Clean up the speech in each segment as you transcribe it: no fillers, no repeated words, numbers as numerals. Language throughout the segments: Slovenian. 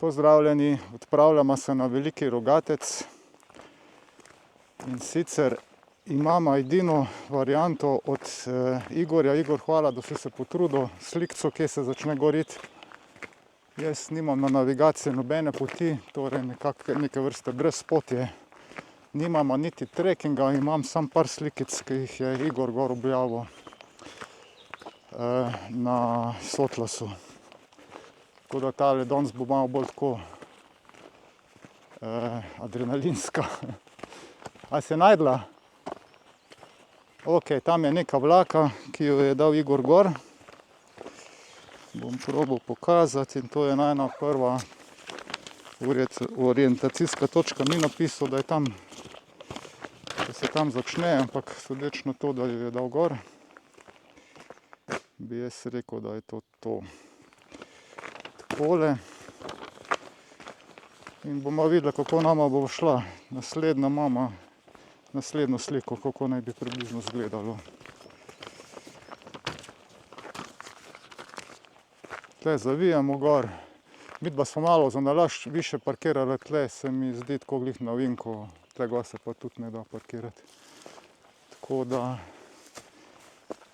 Pozdravljeni, odpravljamo se na Veliki Rogatec in sicer imamo edino varianto od Igorja. Igor, hvala, da si se potrudil slikco, kje se začne goriti. Jaz nimam na navigaciji nobene poti, torej neke vrste brez potje. Nimamo niti trekinga, imam samo par slikic, ki jih je Igor gor objavil na Sotlasu. Tako da tale danes bo malo bolj tako adrenalinska. A si najdla? Ok, tam je neka vlaka, ki jo je dal Igor gor. Bom probal pokazati in to je najna prva orientacijska točka. Ni napisal, da je tam, da se tam začne, ampak sodeč na to, da jo je dal gor, bi jaz rekel, da je to to. Takole. In bomo videli, kako nama bo šla. Naslednja mama, naslednjo sliko, kako naj bi približno izgledalo. Tle zavijamo gor. Midva smo malo za nalašč više parkirali tle, se mi zdi tako glih na ovinku. Tle gor se pa tudi ne da parkirati. Tako da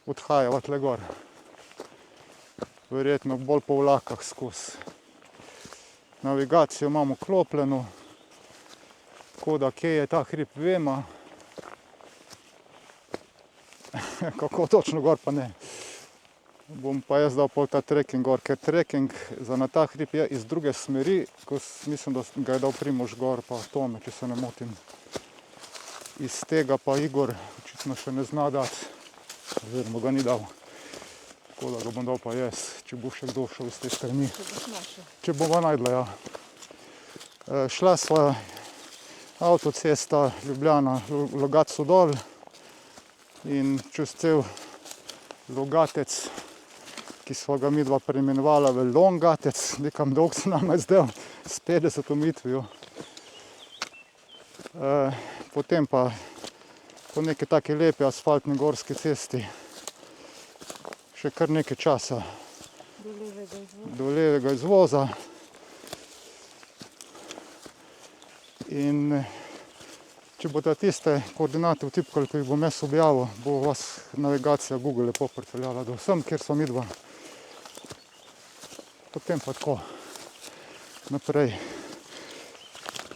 odhajava tle gor. Verjetno bolj po vlakah skozi. Navigacijo imamo klopljeno, tako da kje je ta hrib vemo. Kako točno gor pa ne. Bom pa jaz dal pol ta trekking gor, ker trekking za na ta hrib je iz druge smeri, ko mislim, da ga je dal Primož gor, pa Tome, če se ne motim. Iz tega pa Igor očitno še ne zna dati, oziroma ga ni dal. Tako da ga bom dal pa jaz, če bo še kdo šel iz te strani. Če bova najdla, ja. Šla sva avtocesta Ljubljana, Logatcu dol in čez cel Logatec, ki sva ga midva preimenovala v Longatec, nekam dolg se nama je zdel, s 50 omitvijo. Potem pa po neki taki lepi asfaltni gorski cesti še kar nekaj časa do levega izvoza. In če bodo tiste koordinate vtipkali, ko jih bom jaz objavil, bo vas navigacija Google lepo pripeljala do vsem, kjer sva midva. Potem pa tako naprej.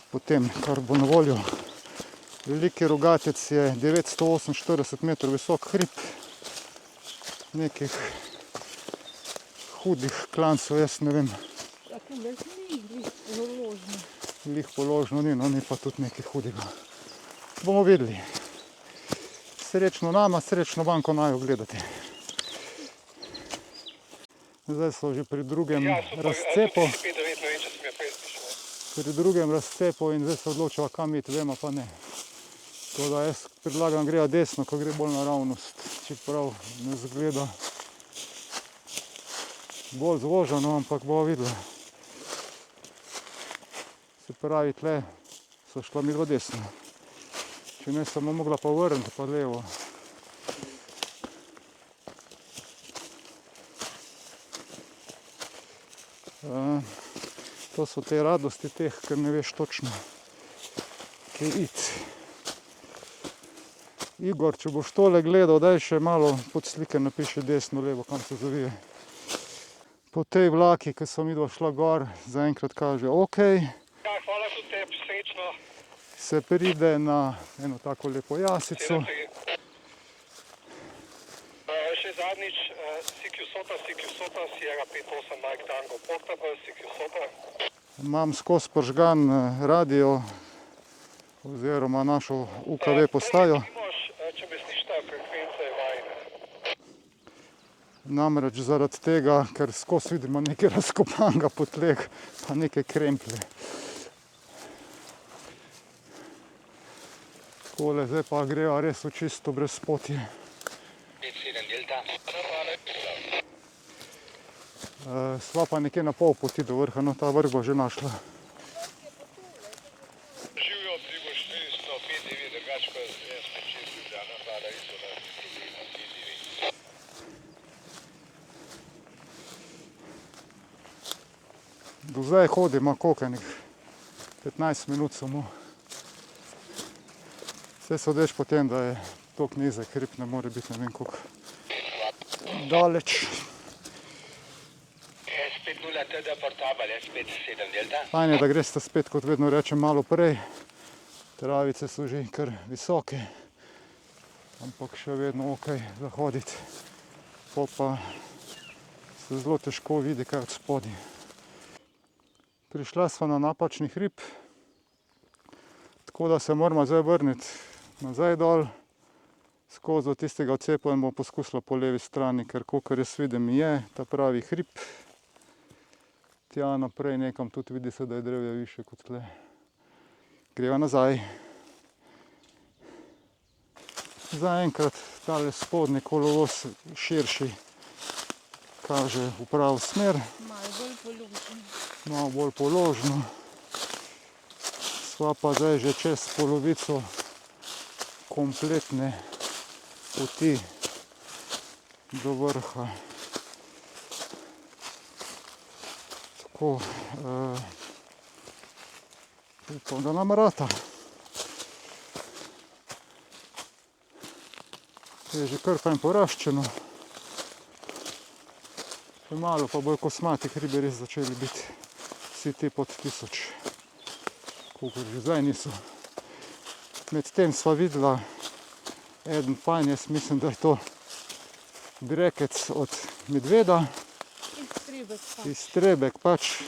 Potem, kar bo na voljo. Veliki Rogatec je 948 metrov visok hrib. Nekih hudih klancev, jaz ne vem. Lih položno ni, no ni pa tudi nekaj hudega. Bomo videli. Srečno nama, srečno vam, ko naj gledate. Zdaj so že pri drugem razcepu. Pri drugem razcepu in zdaj se odločava, kam iti, vemo pa ne. Tako da jaz predlagam, greja desno, ko gre bolj naravnost, čeprav ne zgleda bolj zvoženo, ampak bomo videli. Se pravi, tle so šla midva desno. Če ne, sem mogla pa vrniti pa levo. To so te radosti teh, ker ne veš točno, kje iti. Igor, če boš tole gledal, daj še malo pod slike napiši desno, levo, kam se zavije. Po tej vlaki, ki so midva šla gor, zaenkrat kaže ok. Ja, hvala tudi tebi, srečno. Se pride na eno tako lepo jasico. Še zadnjič, CQ Sota, Sierra 58 Mike Tango Portable, CQ Sota. Imam skozi pržgan radio, oziroma našo UKV postajo. Če misliš, ta frekvenca je vajna. Namreč zaradi tega, ker skozi vidimo nekaj razkopanega po tleh, pa nekaj kremplje. Takole, zdaj pa grejo res v čisto brezpotje. Sva pa nekje na pol poti do vrha, no ta vrh bo že našla. Živijo, Primož 495, drugače pa jaz pečim Ljubljana, hvala isto na Do Do zdaj hodimo koliko enih 15 minut samo. Vse sodeč po tem, da je toliko nizek hrib, ne more biti ne vem koliko daleč. S50 TD Portable, S57 Delta. Fajn je, da greste spet, kot vedno rečem, malo prej. Travice so že kar visoke, ampak še vedno ok za hoditi. Po pa se zelo težko vidi kaj od spodaj. Prišla sva na napačni hrib, tako da se moramo zdaj vrniti nazaj dol, skozi do tistega odcepa in bomo poskusila po levi strani, ker kolikor jaz vidim je ta pravi hrib. Tja naprej nekam tudi vidi se, da je drevje više kot tle. Greva nazaj. Zaenkrat tale spodnji kolovoz širši kaže v pravo smer. Malo bolj položno. Sva pa zdaj že čez polovico kompletne poti do vrha. Tako, upam, da nam rata. Je že kar fajn poraščeno. Malo pa bolj kosmati hribi res začeli biti vsi ti pod 1000, kolikor že zdaj niso. Medtem sva videla eden fajn, jaz mislim, da je to drekec od medveda. Iztrebek pač.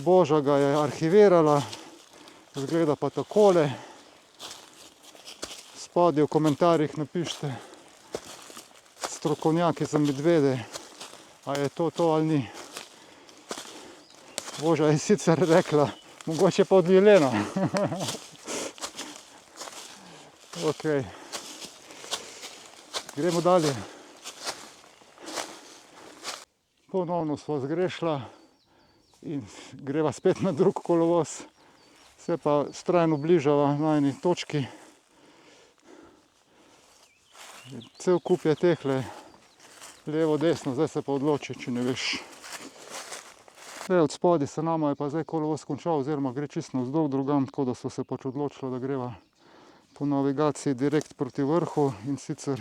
Boža ga je arhivirala, izgleda pa takole. Spodaj v komentarjih napišite, strokovnjaki za medvede, a je to ali ni. Boža je sicer rekla, mogoče pa od jelena. Ok. Gremo dalje. Ponovno sva zgrešila in greva spet na drug kolovoz. Se pa vztrajno bližava na eni točki. Cel kup je tehle levo, desno, zdaj se pa odloči, če ne veš. Zdaj od spodaj se nama je pa zdaj kolovoz končal, oziroma gre čisto navzdol drugam, tako da so se pač odločila, da greva po navigaciji direkt proti vrhu in sicer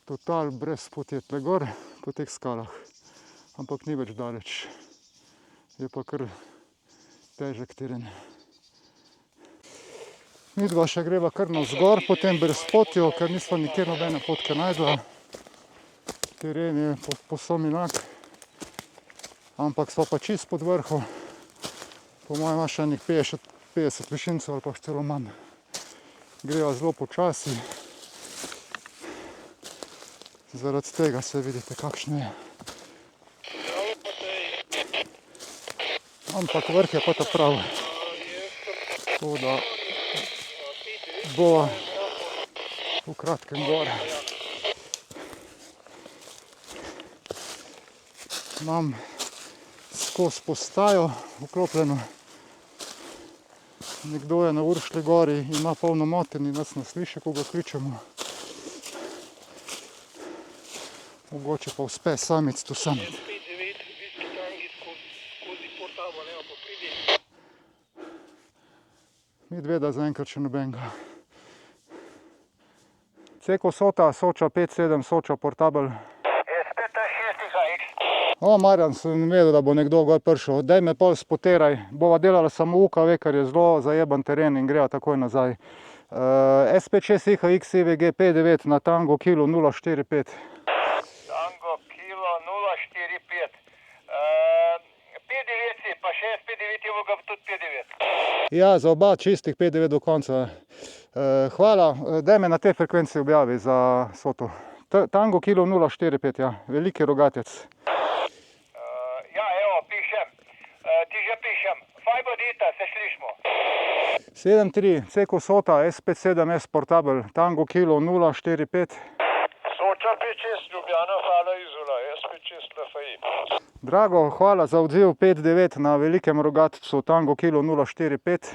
total brez poti tle gor po teh skalah. Ampak ni več daleč. Je pa kar težek teren. Midva še greva kar navzgor po tem brezpotju, ker nisva nikjer nobene potke najdla. Teren je povsem enak. Ampak sva pa čist pod vrhu. Po mojem ima še enih 50 višincev ali pa celo manj. Greva zelo počasi. Zaradi tega se vidite, kakšno je. Ampak vrh je pa ta prav. Tako da bo v kratkem gor. Imam skozi postajo vklopljeno. Nekdo je na Uršlji gori in ima polno motenj in nas ne sliši, ko ga kličemo. Mogoče pa uspe samic to samit. Medveda zaenkrat še nobenega. Ceko Sota, Soča 57, Soča Portable. O, Marjan, sem vedel, da bo nekdo gor prišel. Daj me pol spoteraj. Bova delala samo UKV, ker je zelo zajeban teren in greva takoj nazaj. S56 IHX EVG 59 na Tango Kilo 045. Tango Kilo 045. 59 si, pa še S59 je mogel tudi 59. Ja, za oba čistih 59 do konca. Hvala, daj me na te frekvenci objavi za Soto. Tango Kilo 045, ja, veliki rogatec. Ja, evo, pišem. Ti že pišem. Fajbo dita, se slišmo. 73, Ceko Sota, S57S Portable, Tango Kilo 045. Soča 56, Ljubljana, hvala Izola, S56 LFI. Drago, hvala za odziv 59 na velikem rogatcu, Tango Kilo 045.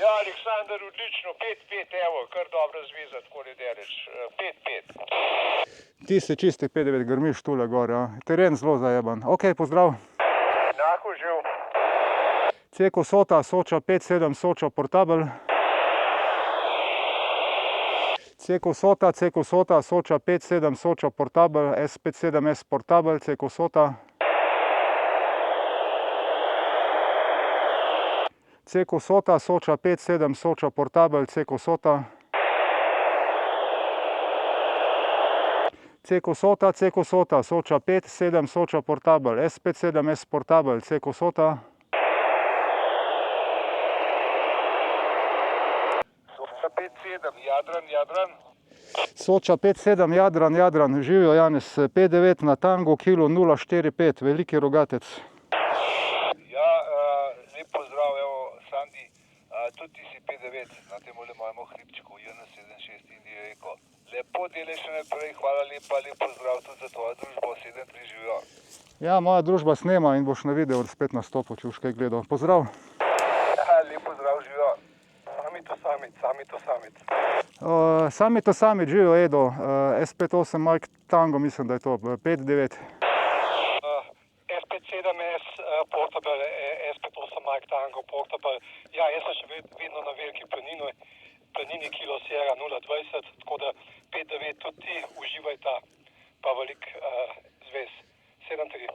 Ja, Aleksandar, odlično, 5-5, evo, kar dobro zvizati, koli deleč, 5-5. Ti si čistih 59 grmiš tule gor, ja. Teren zelo zajeban. Ok, pozdrav. Enako živ. Ceko Sota, Soča 5-7, Soča Portabel. Ceko Sota, Soča 5-7, Soča Portabel, S57S Portabel, Ceko Sota. Ceko Sota, Soča 5-7, Soča Portabel, Ceko Sota. Ceko Sota, Soča 5-7, Soča Portabel, S57S Portabel, Ceko Sota. Soča 5-7, Jadran. Soča 5-7, Jadran, živijo Janez, 5-9 na tango, kilo 045, veliki rogatec. Ja, lep pozdrav, evo, Sandi, tudi ti si 5-9 na tem mojemu hribčku, JN76 Indije Eko. Lepo delaš še naprej, hvala lepa, lep pozdrav tudi za tvojo družbo, 7-3 živijo. Ja, moja družba snema in boš na videu spet nastopil, če boš kaj gledal. Pozdrav. Ja, lep pozdrav, živijo. Summit to Summit, živijo Edo, S58 Mike Tango, mislim, da je to, 5-9. S57S Portabel, S58 Mike Tango Portabel. Ja, jaz sem še vedno na veliki planini kilo Sierra 020, tako da 5-9 tudi ti uživajta, pa velik zvez. 7-3.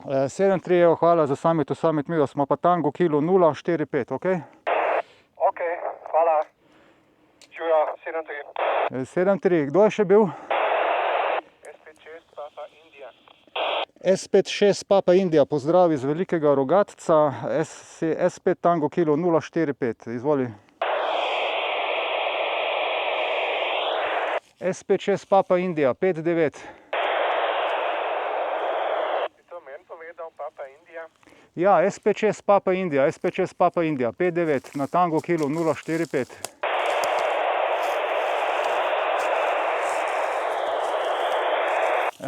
7-3, evo, hvala za Summit to Summit, mi smo pa tango kilo 045, ok? Ok, hvala. Živijo, 7-3. 7-3, kdo je še bil? S56 Papa Indija. S56 Papa Indija, pozdrav iz Velikega Rogatca, S5 tango kilo 045, izvoli. S56 Papa Indija, 5-9. Si to meni povedal, Papa Indija? Ja, S56 Papa Indija, 5-9 na tango kilo 045.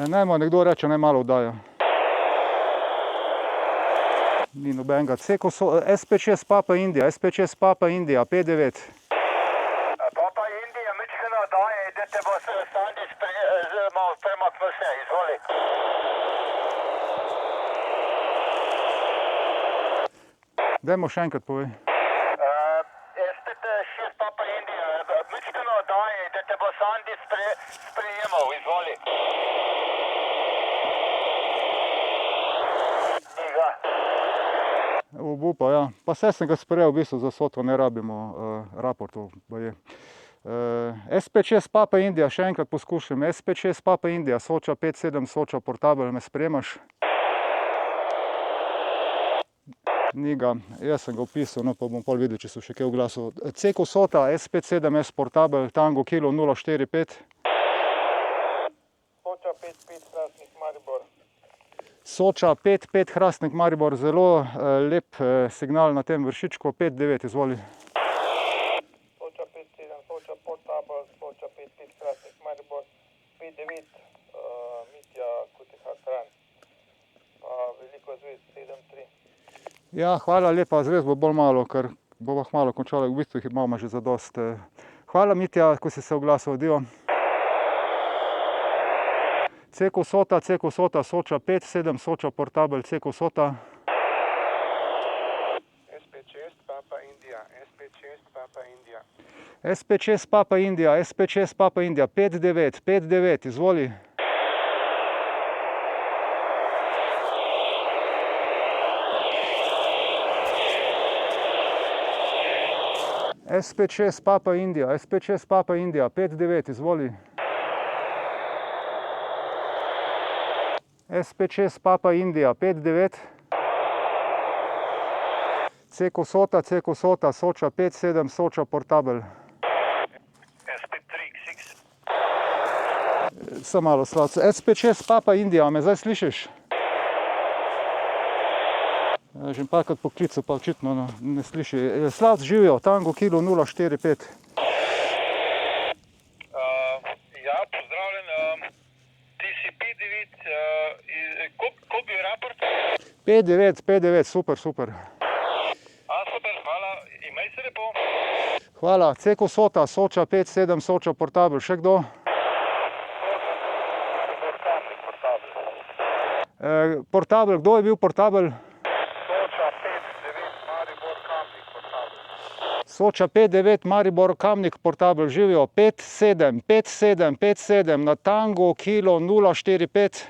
Najmo nekdo reče, naj malo vdaja. Ni nobenega. S56 Papa Indija, 5-9. Papa Indija, mičkeno daje, da te bo Sandi malo premaknil se, izvoli. Dajmo še enkrat povej. S56 Papa Indija, mičkeno daje, da te bo Sandi sprejemal, izvoli. Obupa, ja. Pa vse sem ga sprejel, v bistvu za Soto ne rabimo raportov. S56 Papa Indija, še enkrat poskušam. S56 Papa Indija, Soča 5-7, Soča Portabel, me sprejemaš? Ni ga, jaz sem ga opisal, no pa bom pol videl, če so še kaj v glasu. Ceko Sota, S57S Portabel, tango kilo 045. Soča 5-5 Hrastnik Maribor. Soča 5-5 Hrastnik Maribor, zelo lep signal na tem vršičku, 5-9, izvoli. Soča 5-7, Soča Portabel, Soča 5-5 Hrastnik Maribor, 5-9 Mitja Kutihar-Kranj. Veliko zvez, 7-3. Ja, hvala lepa, zvez bo bolj malo, ker bova malo končala, v bistvu jih imamo že zadost. Hvala Mitja, ko si se oglasil, dio. Ceko Sota, Soča 5-7, Soča Portabel, Ceko Sota. S56 Papa Indija, S56 Papa Indija. S56 Papa Indija, S56 Papa Indija, 5-9, izvoli. S56 Papa Indija, S56 Papa Indija, 5-9, izvoli. S56 Papa Indija, 5-9. Ceko Sota, Soča 5-7, Soča Portabel. S53X. Samo malo, Slavco. S56 Papa Indija, me zdaj slišiš? Že parkrat poklical, pa očitno ne sliši. Slavc, živijo, tango kilo 045. Ja, pozdravljen. Ti si 5-9, koliko bi raport? 5-9, super. Super, hvala. Imej se lepo. Hvala. Ceko Sota, Soča 5-7, Soča Portabel. Še kdo? Portabel, kdo je bil Portabel? Soča 5-7, Soča 5-9, Maribor Kamnik Portabel, živijo 5-7, 5-7, 5-7 na Tango kilo 045.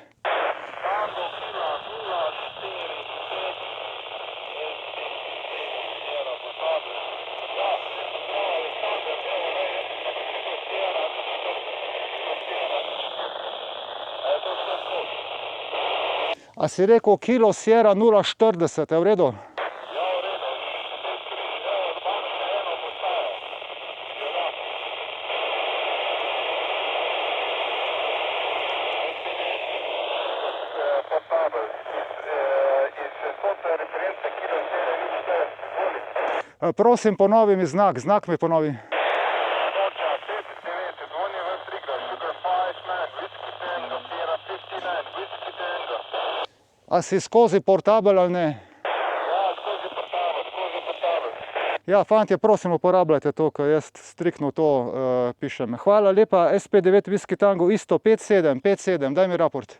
A si rekel kilo Sierra 040, je v redu? Prosim, ponovi mi znak, znak mi ponovi. A si skozi Portabel ali ne? Ja, fantje, prosim, uporabljajte to, ker jaz striktno to pišem. Hvala lepa, SP9 Whisky Tango, isto 5-7, 5-7, daj mi raport.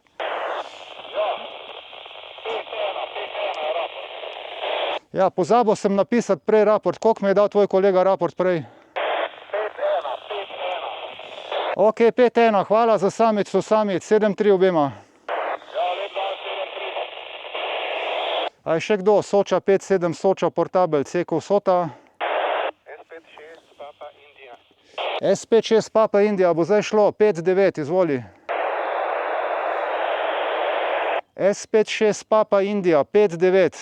Ja, pozabil sem napisati prej raport. Koliko mi je dal tvoj kolega raport prej? 5-1. Ok, 5-1, hvala za samico, samic, 7-3 obema. A je še kdo? Soča 5-7, Soča Portabel, Cekov Sota. S5-6 Papa Indija. S5-6 Papa Indija, bo zdaj šlo, 5-9, izvoli. S5-6 Papa Indija, 5-9.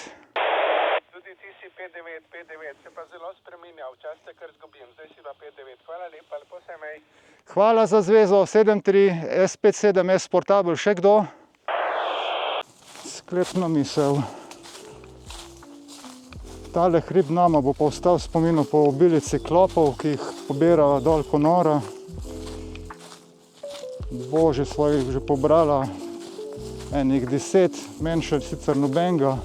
Tudi ti si 5-9, 5-9, se pa zelo spreminja, včasih se kar zgubim, zdaj si pa 5-9. Hvala lepa, lepo se imej. Hvala za zvezo, 7-3, S5-7, S Portabel, še kdo? Sklepna misel. Tale hrib nama bo pa ostal v spominu po obilici klopov, ki jih pobira dol Konora. Bože, sva jih že pobrala enih 10, menše sicer nobenega.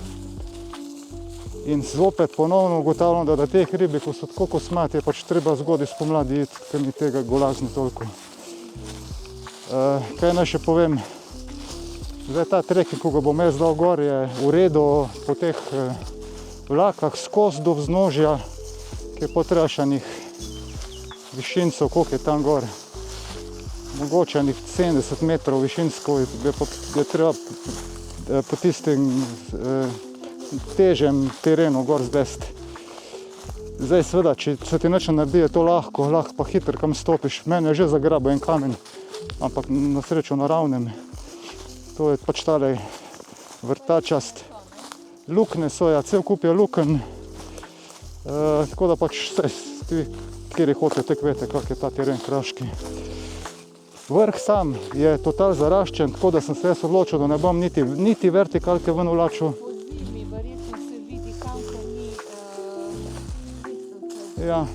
In zopet ponovno ugotavljam, da te hribi, ko so tako kosmati, je pač treba zgodaj spomladi iti, ker ni tega golazni toliko. Kaj naj še povem? Zdaj ta trekking, ko ga bom jaz dal gor, je v redu po teh vlakah skozi do vznožja, ki je potrašanih višincev, koliko je tam gor. Mogoče enih 70 metrov višinsko je treba po tistem težjem terenu gor zdesti. Zdaj seveda, če se ti nič ne naredi, je to lahko pa hitro kam stopiš. Mene je že zagrabil en kamen, ampak na srečo naravnem. To je pač tale vrtačast. Lukne so, ja, cel kup je luken. Tako da pač vse, kjer hodite, tek vete, kak je ta teren kraški. Vrh sam je total zaraščen, tako da sem se jaz odločil, da ne bom niti vertikalke ven vlačil. Pozimi, verjetno se vidi, kam se ni Ja,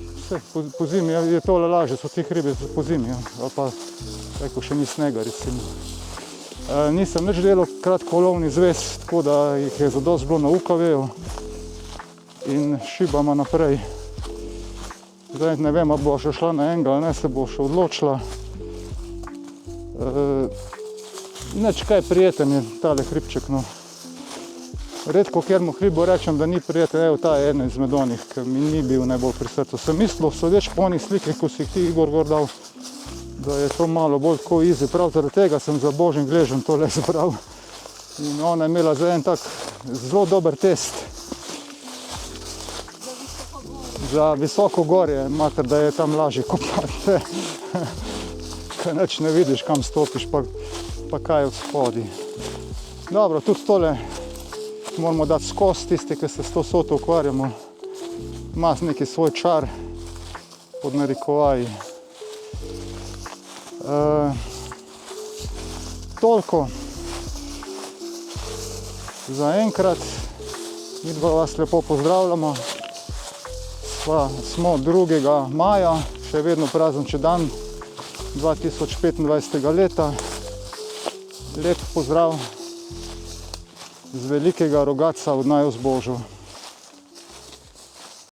pozimi je tole lažje, so ti hribi pozimi, ja. Ali pa, rekel, še ni snega, recimo. Nisem nič delal kratkolovni zvez, tako da jih je zadosti bilo na UKV-ju in šibama naprej. Zdaj ne vem, ali bo še šla na enega ali ne, se bo še odločila. Nič kaj prijeten je tale hribček, no. Redko kjermu hribu rečem, da ni prijeten, evo ta je eden izmed onih, ki mi ni bil najbolj pri srcu. Sem mislil, sodeč po onih slike, ko si jih ti Igor gor dal, da je to malo bolj tako easy. Prav zaradi tega sem za božjim gležem tole zbral. In ona je imela za en tak zelo dober test. Za visoko gorje, mater, da je tam lažje kopati. Ker nič ne vidiš, kam stopiš, pa kaj je od spodi. Dobro, tudi tole moramo dati skozi, tisti, ki se s to soto ukvarjamo. Ima neki svoj čar, pod narikovaji. Toliko za enkrat. Mi dva vas lepo pozdravljamo. Smo 2. maja, še vedno praznični dan 2025. leta. Lep pozdrav z velikega Rogatca od naju z Božjo.